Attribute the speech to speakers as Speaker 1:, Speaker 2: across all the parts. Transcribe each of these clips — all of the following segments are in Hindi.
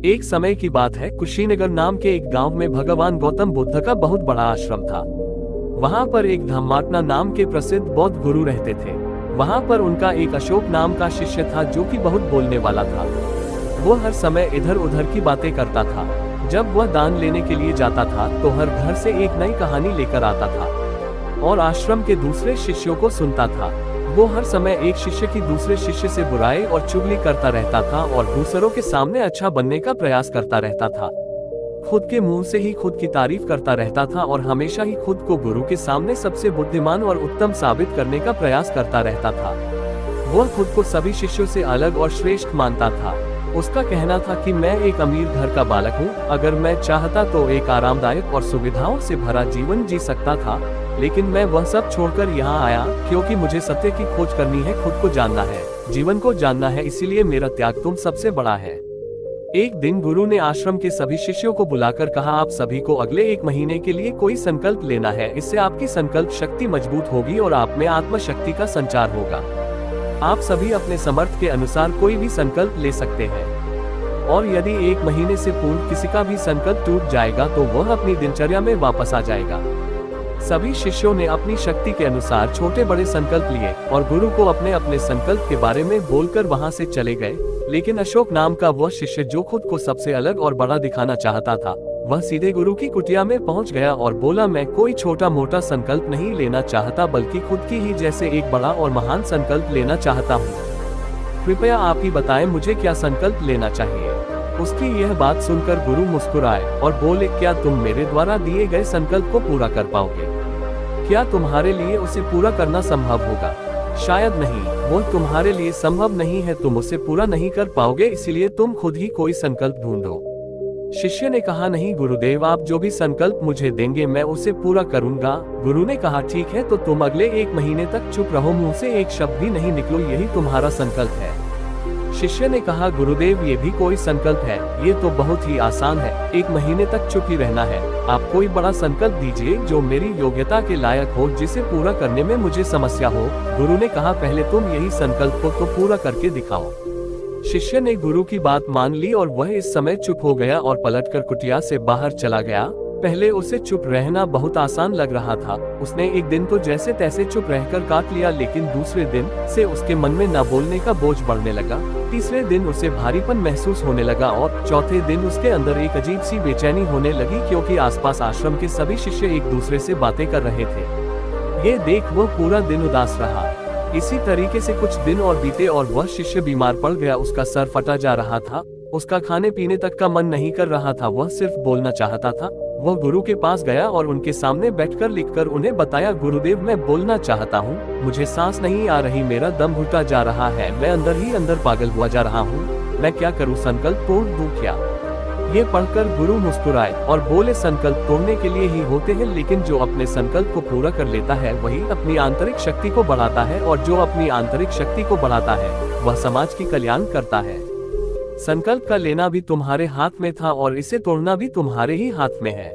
Speaker 1: एक समय की बात है, कुशीनगर नाम के एक गांव में भगवान गौतम बुद्ध का बहुत बड़ा आश्रम था। वहां पर एक धम्माटना नाम के प्रसिद्ध बौद्ध गुरु रहते थे। वहां पर उनका एक अशोक नाम का शिष्य था जो कि बहुत बोलने वाला था। वो हर समय इधर उधर की बातें करता था। जब वह दान लेने के लिए जाता था तो हर घर से एक नई कहानी लेकर आता था और आश्रम के दूसरे शिष्यों को सुनता था। वो हर समय एक शिष्य की दूसरे शिष्य से बुराई और चुगली करता रहता था और दूसरों के सामने अच्छा बनने का प्रयास करता रहता था। खुद के मुंह से ही खुद की तारीफ करता रहता था और हमेशा ही खुद को गुरु के सामने सबसे बुद्धिमान और उत्तम साबित करने का प्रयास करता रहता था। वह खुद को सभी शिष्यों से अलग और श्रेष्ठ मानता था। उसका कहना था कि मैं एक अमीर घर का बालक हूँ। अगर मैं चाहता तो एक आरामदायक और सुविधाओं से भरा जीवन जी सकता था, लेकिन मैं वह सब छोड़कर यहाँ आया क्योंकि मुझे सत्य की खोज करनी है, खुद को जानना है, जीवन को जानना है, इसीलिए मेरा त्याग तुम सबसे बड़ा है। एक दिन गुरु ने आश्रम के सभी शिष्यों को बुलाकर कहा, आप सभी को अगले 1 महीने के लिए कोई संकल्प लेना है। इससे आपकी संकल्प शक्ति मजबूत होगी और आप में आत्मशक्ति का संचार होगा। आप सभी अपने समर्थ के अनुसार कोई भी संकल्प ले सकते हैं और यदि 1 महीने से पूर्व किसी का भी संकल्प टूट जाएगा तो वह अपनी दिनचर्या में वापस आ जाएगा। सभी शिष्यों ने अपनी शक्ति के अनुसार छोटे बड़े संकल्प लिए और गुरु को अपने अपने संकल्प के बारे में बोलकर वहां से चले गए। लेकिन अशोक नाम का वह शिष्य जो खुद को सबसे अलग और बड़ा दिखाना चाहता था, वह सीधे गुरु की कुटिया में पहुंच गया और बोला, मैं कोई छोटा मोटा संकल्प नहीं लेना चाहता, बल्कि खुद की ही जैसे एक बड़ा और महान संकल्प लेना चाहता हूँ। कृपया आप ही बताएं मुझे क्या संकल्प लेना चाहिए। उसकी यह बात सुनकर गुरु मुस्कुराए और बोले, क्या तुम मेरे द्वारा दिए गए संकल्प को पूरा कर पाओगे? क्या तुम्हारे लिए उसे पूरा करना संभव होगा? शायद नहीं, वो तुम्हारे लिए संभव नहीं है, तुम उसे पूरा नहीं कर पाओगे, इसलिए तुम खुद ही कोई संकल्प ढूंढो। शिष्य ने कहा, नहीं गुरुदेव, आप जो भी संकल्प मुझे देंगे मैं उसे पूरा करूंगा। गुरु ने कहा, ठीक है, तो तुम अगले 1 महीने तक चुप रहो, मुंह से एक शब्द भी नहीं निकलो, यही तुम्हारा संकल्प है। शिष्य ने कहा, गुरुदेव, ये भी कोई संकल्प है? ये तो बहुत ही आसान है, 1 महीने तक चुप ही रहना है। आप कोई बड़ा संकल्प दीजिए जो मेरी योग्यता के लायक हो, जिसे पूरा करने में मुझे समस्या हो। गुरु ने कहा, पहले तुम यही संकल्प को तो पूरा करके दिखाओ। शिष्य ने गुरु की बात मान ली और वह इस समय चुप हो गया और पलटकर कुटिया से बाहर चला गया। पहले उसे चुप रहना बहुत आसान लग रहा था। उसने एक दिन तो जैसे तैसे चुप रहकर काट लिया, लेकिन दूसरे दिन से उसके मन में न बोलने का बोझ बढ़ने लगा। तीसरे दिन उसे भारीपन महसूस होने लगा और चौथे दिन उसके अंदर एक अजीब सी बेचैनी होने लगी, क्योंकि आसपास आश्रम के सभी शिष्य एक दूसरे से बातें कर रहे थे। ये देख वह पूरा दिन उदास रहा। इसी तरीके से कुछ दिन और बीते और वह शिष्य बीमार पड़ गया। उसका सर फटा जा रहा था, उसका खाने पीने तक का मन नहीं कर रहा था, वह सिर्फ बोलना चाहता था। वह गुरु के पास गया और उनके सामने बैठकर लिखकर उन्हें बताया, गुरुदेव, मैं बोलना चाहता हूँ, मुझे सांस नहीं आ रही, मेरा दम घुटा जा रहा है, मैं अंदर ही अंदर पागल हुआ जा रहा हूँ, मैं क्या करूँ, संकल्प तोड़ दूं क्या? ये पढ़कर गुरु मुस्कुराए और बोले, संकल्प तोड़ने के लिए ही होते हैं, लेकिन जो अपने संकल्प को पूरा कर लेता है वही अपनी आंतरिक शक्ति को बढ़ाता है, और जो अपनी आंतरिक शक्ति को बढ़ाता है वह समाज की कल्याण करता है। संकल्प का लेना भी तुम्हारे हाथ में था और इसे तोड़ना भी तुम्हारे ही हाथ में है।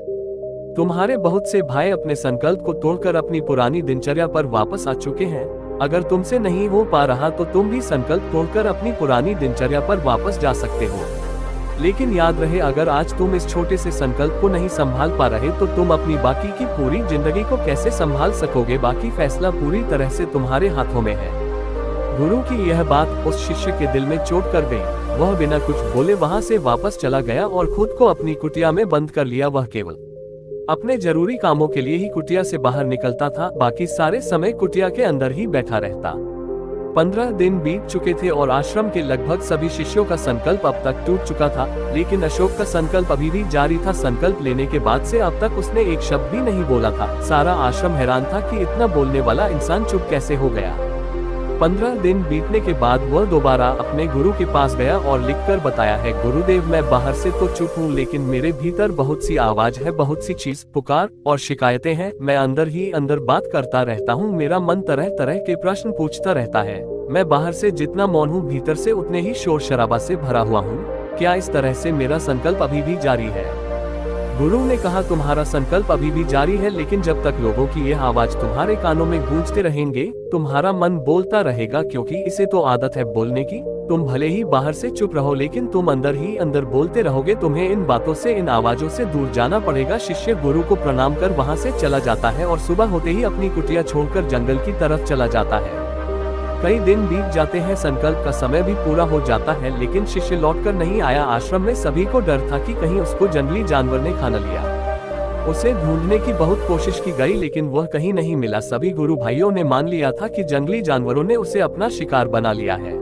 Speaker 1: तुम्हारे बहुत से भाई अपने संकल्प को तोड़कर अपनी पुरानी दिनचर्या पर वापस आ चुके हैं। अगर तुमसे नहीं हो पा रहा तो तुम भी संकल्प तोड़कर अपनी पुरानी दिनचर्या पर वापस जा सकते हो। लेकिन याद रहे, अगर आज तुम इस छोटे से संकल्प को नहीं संभाल पा रहे तो तुम अपनी बाकी की पूरी जिंदगी को कैसे संभाल सकोगे? बाकी फैसला पूरी तरह से तुम्हारे हाथों में है। गुरु की यह बात उस शिष्य के दिल में चोट कर गई। वह बिना कुछ बोले वहां से वापस चला गया और खुद को अपनी कुटिया में बंद कर लिया। वह केवल अपने जरूरी कामों के लिए ही कुटिया से बाहर निकलता था, बाकी सारे समय कुटिया के अंदर ही बैठा रहता। 15 दिन बीत चुके थे और आश्रम के लगभग सभी शिष्यों का संकल्प अब तक टूट चुका था, लेकिन अशोक का संकल्प अभी भी जारी था। संकल्प लेने के बाद से अब तक उसने एक शब्द भी नहीं बोला था। सारा आश्रम हैरान था कि इतना बोलने वाला इंसान चुप कैसे हो गया। 15 दिन बीतने के बाद वह दोबारा अपने गुरु के पास गया और लिखकर बताया है, गुरुदेव, मैं बाहर से तो चुप हूँ, लेकिन मेरे भीतर बहुत सी आवाज है, बहुत सी चीज, पुकार और शिकायतें हैं। मैं अंदर ही अंदर बात करता रहता हूँ, मेरा मन तरह तरह के प्रश्न पूछता रहता है। मैं बाहर से जितना मौन हूँ, भीतर से उतने ही शोर शराबा से भरा हुआ हूँ। क्या इस तरह से मेरा संकल्प अभी भी जारी है? गुरु ने कहा, तुम्हारा संकल्प अभी भी जारी है, लेकिन जब तक लोगों की यह आवाज तुम्हारे कानों में गूंजते रहेंगे, तुम्हारा मन बोलता रहेगा, क्योंकि इसे तो आदत है बोलने की। तुम भले ही बाहर से चुप रहो, लेकिन तुम अंदर ही अंदर बोलते रहोगे। तुम्हें इन बातों से, इन आवाजों से दूर जाना पड़ेगा। शिष्य गुरु को प्रणाम कर वहाँ से चला जाता है और सुबह होते ही अपनी कुटिया छोड़कर जंगल की तरफ चला जाता है। कई दिन बीत जाते हैं, संकल्प का समय भी पूरा हो जाता है, लेकिन शिष्य लौटकर नहीं आया। आश्रम में सभी को डर था कि कहीं उसको जंगली जानवर ने खा न लिया। उसे ढूंढने की बहुत कोशिश की गई, लेकिन वह कहीं नहीं मिला। सभी गुरु भाइयों ने मान लिया था कि जंगली जानवरों ने उसे अपना शिकार बना लिया है,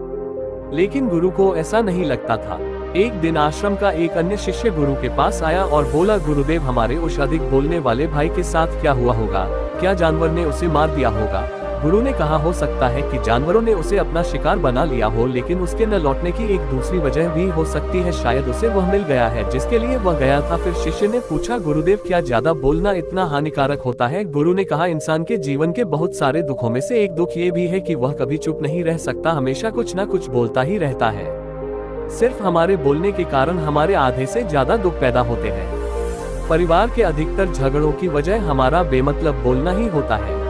Speaker 1: लेकिन गुरु को ऐसा नहीं लगता था। एक दिन आश्रम का एक अन्य शिष्य गुरु के पास आया और बोला, गुरुदेव, हमारे उस अधिक बोलने वाले भाई के साथ क्या हुआ होगा? क्या जानवर ने उसे मार दिया होगा? गुरु ने कहा, हो सकता है कि जानवरों ने उसे अपना शिकार बना लिया हो, लेकिन उसके न लौटने की एक दूसरी वजह भी हो सकती है। शायद उसे वह मिल गया है जिसके लिए वह गया था। फिर शिष्य ने पूछा, गुरुदेव, क्या ज्यादा बोलना इतना हानिकारक होता है? गुरु ने कहा, इंसान के जीवन के बहुत सारे दुखों में से एक दुख ये भी है कि वह कभी चुप नहीं रह सकता, हमेशा कुछ न कुछ बोलता ही रहता है। सिर्फ हमारे बोलने के कारण हमारे आधे से ज्यादा दुख पैदा होते हैं। परिवार के अधिकतर झगड़ों की वजह हमारा बेमतलब बोलना ही होता है।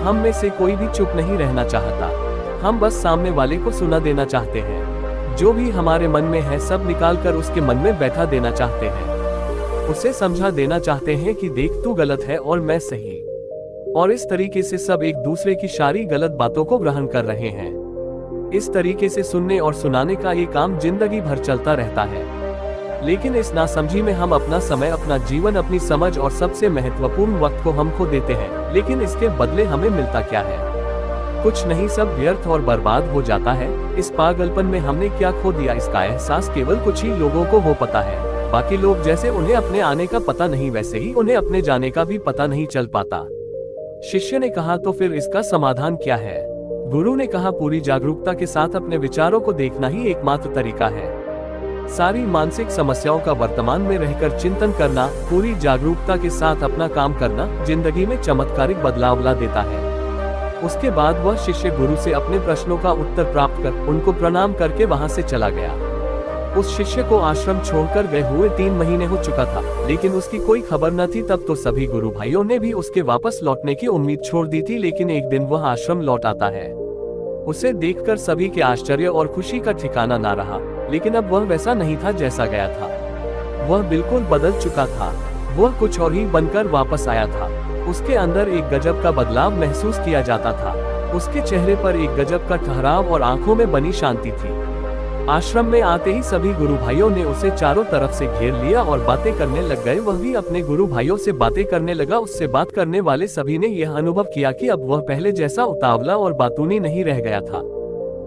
Speaker 1: हम में से कोई भी चुप नहीं रहना चाहता, हम बस सामने वाले को सुना देना चाहते हैं। जो भी हमारे मन में है सब निकालकर उसके मन में बैठा देना चाहते हैं। उसे समझा देना चाहते हैं कि देख, तू गलत है और मैं सही। और इस तरीके से सब एक दूसरे की सारी गलत बातों को ग्रहण कर रहे हैं। इस तरीके से सुनने और सुनाने का ये काम जिंदगी भर चलता रहता है, लेकिन इस नासमझी में हम अपना समय, अपना जीवन, अपनी समझ और सबसे महत्वपूर्ण वक्त को हम खो देते हैं। लेकिन इसके बदले हमें मिलता क्या है? कुछ नहीं, सब व्यर्थ और बर्बाद हो जाता है। इस पागलपन में हमने क्या खो दिया, इसका एहसास केवल कुछ ही लोगों को हो पता है। बाकी लोग जैसे उन्हें अपने आने का पता नहीं, वैसे ही उन्हें अपने जाने का भी पता नहीं चल पाता। शिष्य ने कहा, तो फिर इसका समाधान क्या है? गुरु ने कहा, पूरी जागरूकता के साथ अपने विचारों को देखना ही एकमात्र तरीका है। सारी मानसिक समस्याओं का वर्तमान में रहकर चिंतन करना, पूरी जागरूकता के साथ अपना काम करना जिंदगी में चमत्कारिक बदलाव ला देता है। उसके बाद वह शिष्य गुरु से अपने प्रश्नों का उत्तर प्राप्त कर उनको प्रणाम करके वहां से चला गया। उस शिष्य को आश्रम छोड़कर गए हुए 3 महीने हो चुका था, लेकिन उसकी कोई खबर न थी। तब तो सभी गुरु भाइयों ने भी उसके वापस लौटने की उम्मीद छोड़ दी थी, लेकिन एक दिन वह आश्रम लौट आता है। उसे देखकर सभी के आश्चर्य और खुशी का ठिकाना ना रहा, लेकिन अब वह वैसा नहीं था जैसा गया था। वह बिल्कुल बदल चुका था। वह कुछ और ही बनकर वापस आया था। उसके अंदर एक गजब का बदलाव महसूस किया जाता था। उसके चेहरे पर एक गजब का ठहराव और आंखों में बनी शांति थी। आश्रम में आते ही सभी गुरु भाइयों ने उसे चारों तरफ से घेर लिया और बातें करने लग गए। वह भी अपने गुरु भाइयों से बातें करने लगा। उससे बात करने वाले सभी ने यह अनुभव किया कि अब वह पहले जैसा उतावला और बातूनी नहीं रह गया था।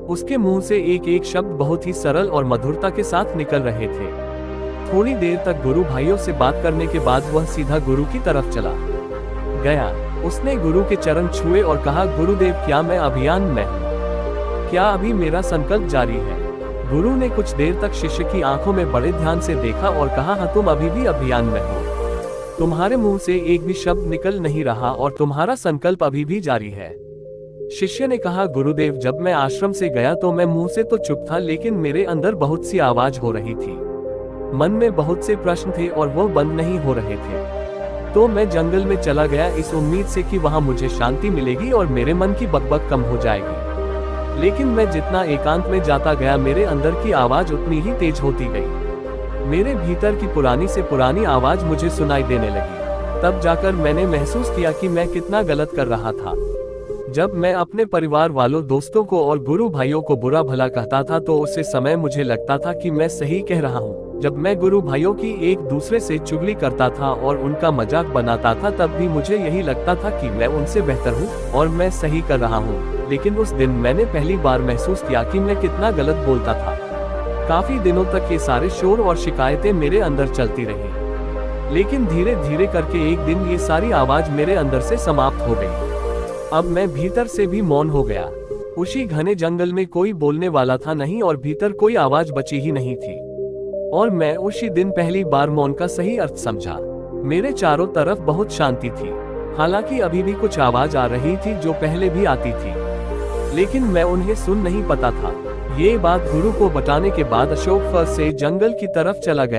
Speaker 1: उसके मुंह से एक एक शब्द बहुत ही सरल और मधुरता के साथ निकल रहे थे। थोड़ी देर तक गुरु भाइयों से बात करने के बाद वह सीधा गुरु की तरफ चला गया। उसने गुरु के चरण छुए और कहा, गुरुदेव, क्या मैं अभियान में हूँ? क्या अभी मेरा संकल्प जारी है? गुरु ने कुछ देर तक शिष्य की आंखों में बड़े ध्यान से देखा और कहा, हाँ, तुम अभी भी अभियान में हो। तुम्हारे मुंह से एक भी शब्द निकल नहीं रहा और तुम्हारा संकल्प अभी भी जारी है। शिष्य ने कहा, गुरुदेव, जब मैं आश्रम से गया तो मैं मुंह से तो चुप था, लेकिन मेरे अंदर बहुत सी आवाज हो रही थी। मन में बहुत से प्रश्न थे और वो बंद नहीं हो रहे थे। तो मैं जंगल में चला गया इस उम्मीद से कि वहां मुझे शांति मिलेगी और मेरे मन की बकबक कम हो जाएगी। लेकिन मैं जितना एकांत में जाता गया, मेरे अंदर की आवाज उतनी ही तेज होती गई। मेरे भीतर की पुरानी से पुरानी आवाज मुझे सुनाई देने लगी। तब जाकर मैंने महसूस किया कि मैं कितना गलत कर रहा था। जब मैं अपने परिवार वालों, दोस्तों को और गुरु भाइयों को बुरा भला कहता था तो उस समय मुझे लगता था कि मैं सही कह रहा हूँ। जब मैं गुरु भाइयों की एक दूसरे से चुगली करता था और उनका मजाक बनाता था, तब भी मुझे यही लगता था कि मैं उनसे बेहतर हूँ और मैं सही कर रहा हूँ। लेकिन उस दिन मैंने पहली बार महसूस किया कि मैं कितना गलत बोलता था। काफी दिनों तक ये सारे शोर और शिकायतें मेरे अंदर चलती रही, लेकिन धीरे धीरे करके एक दिन ये सारी आवाज मेरे अंदर से समाप्त हो गई। अब मैं भीतर से भी मौन हो गया। उसी घने जंगल में कोई बोलने वाला था नहीं और भीतर कोई आवाज बची ही नहीं थी। और मैं उसी दिन पहली बार मौन का सही अर्थ समझा। मेरे चारों तरफ बहुत शांति थी। हालांकि अभी भी कुछ आवाज आ रही थी जो पहले भी आती थी, लेकिन मैं उन्हें सुन नहीं पाता था। ये बात गुरु को बताने के बाद अशोक फर से जंगल की तरफ चला गया।